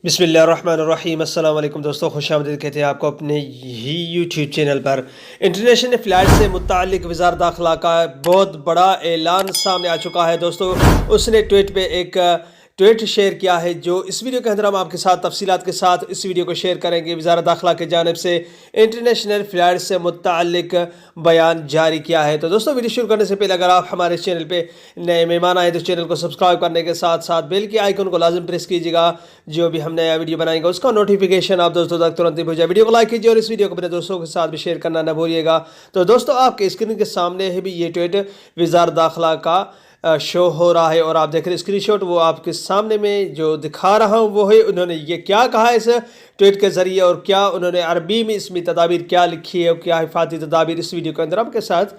بسم اللہ الرحمن الرحیم۔ السلام علیکم دوستو، خوش آمدید کہتے ہیں آپ کو اپنے ہی یوٹیوب چینل پر۔ انٹرنیشنل فلائٹ سے متعلق وزارت داخلہ کا بہت بڑا اعلان سامنے آ چکا ہے دوستو۔ اس نے ٹویٹ پہ ایک ٹویٹ شیئر کیا ہے، جو اس ویڈیو کے اندر ہم آپ کے ساتھ تفصیلات کے ساتھ اس ویڈیو کو شیئر کریں گے۔ وزارت داخلہ کی جانب سے انٹرنیشنل فلائٹ سے متعلق بیان جاری کیا ہے۔ تو دوستو، ویڈیو شروع کرنے سے پہلے اگر آپ ہمارے چینل پہ نئے مہمان آئے تو چینل کو سبسکرائب کرنے کے ساتھ ساتھ بیل کے آئیکن کو لازم پریس کیجیے گا، جو بھی ہم نیا ویڈیو بنائیں گے اس کا نوٹیفیکیشن آپ دوستوں تک ترنت ہی پہنچ جائے۔ ویڈیو کو لائک کیجیے اور اس ویڈیو کو اپنے دوستوں کے ساتھ بھی شیئر کرنا نہ بھولیے گا۔ تو دوستو، آپ کے اسکرین کے سامنے ہے بھی یہ ٹویٹ وزارت داخلہ کا شو ہو رہا ہے، اور آپ دیکھ رہے ہیں اسکرین شاٹ، وہ آپ کے سامنے میں جو دکھا رہا ہوں وہ ہے انہوں نے یہ کیا کہا ہے اس ٹویٹ کے ذریعے، اور کیا انہوں نے عربی میں اس میں تدابیر کیا لکھی ہے اور کیا حفاظتی تدابیر اس ویڈیو کے اندر آپ کے ساتھ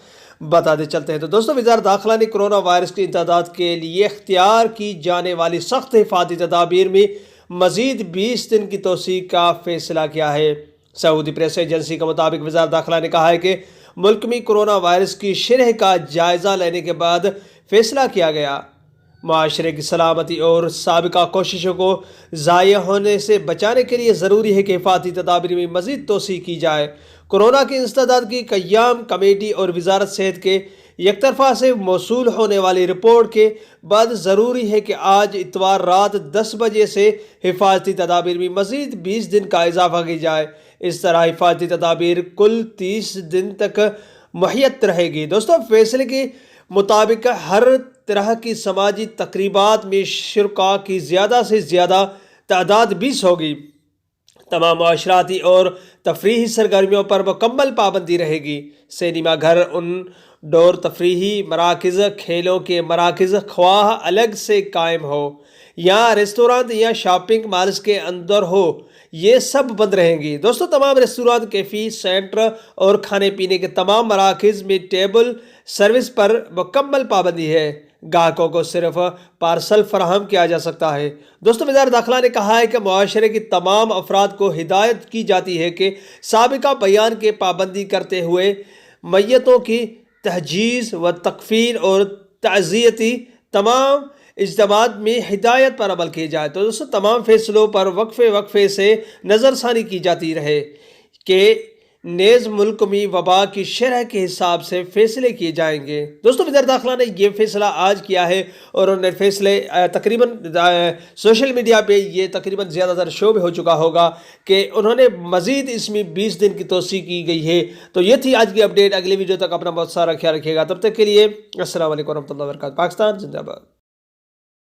بتاتے چلتے ہیں۔ تو دوستو، وزارت داخلہ نے کرونا وائرس کی امداد کے لیے اختیار کی جانے والی سخت حفاظتی تدابیر میں مزید 20 دن کی توسیع کا فیصلہ کیا ہے۔ سعودی پریس ایجنسی کے مطابق وزارت داخلہ نے کہا ہے کہ ملک میں کرونا وائرس کی شرح کا جائزہ لینے کے بعد فیصلہ کیا گیا، معاشرے کی سلامتی اور سابقہ کوششوں کو ضائع ہونے سے بچانے کے لیے ضروری ہے کہ حفاظتی تدابیر میں مزید توسیع کی جائے۔ کورونا کی انسداد کی قیام کمیٹی اور وزارت صحت کے یک طرفہ سے موصول ہونے والی رپورٹ کے بعد ضروری ہے کہ آج اتوار رات 10 بجے سے حفاظتی تدابیر میں مزید 20 دن کا اضافہ کی جائے۔ اس طرح حفاظتی تدابیر کل 30 دن تک محیط رہے گی۔ دوستو، فیصلے کے مطابق ہر طرح کی سماجی تقریبات میں شرکاء کی زیادہ سے زیادہ تعداد 20 ہوگی۔ تمام معاشراتی اور تفریحی سرگرمیوں پر مکمل پابندی رہے گی۔ سینما گھر، ان ڈور تفریحی مراکز، کھیلوں کے مراکز خواہ الگ سے قائم ہو یا ریستوران یا شاپنگ مالز کے اندر ہو، یہ سب بند رہیں گی۔ دوستو، تمام ریستوران، کیفے، سینٹر اور کھانے پینے کے تمام مراکز میں ٹیبل سروس پر مکمل پابندی ہے۔ گاہکوں کو صرف پارسل فراہم کیا جا سکتا ہے۔ دوستو، وزارت داخلہ نے کہا ہے کہ معاشرے کی تمام افراد کو ہدایت کی جاتی ہے کہ سابقہ بیان کے پابندی کرتے ہوئے میتوں کی تجہیز و تکفین اور تعزیتی تمام اجتماعات میں ہدایت پر عمل کیا جائے۔ تو دوستو، تمام فیصلوں پر وقفے سے نظر ثانی کی جاتی رہے کہ نیز ملک میں وبا کی شرح کے حساب سے فیصلے کیے جائیں گے۔ دوستو، وزارت داخلہ نے یہ فیصلہ آج کیا ہے، اور انہوں نے فیصلے تقریباً سوشل میڈیا پہ یہ تقریباً زیادہ تر شو بھی ہو چکا ہوگا کہ انہوں نے مزید اس میں 20 دن کی توسیع کی گئی ہے۔ تو یہ تھی آج کی اپڈیٹ۔ اگلی ویڈیو تک اپنا بہت سارا خیال رکھیے گا۔ تب تک کے لیے السلام علیکم ورحمۃ اللہ وبرکاتہ۔ پاکستان زندہ باد۔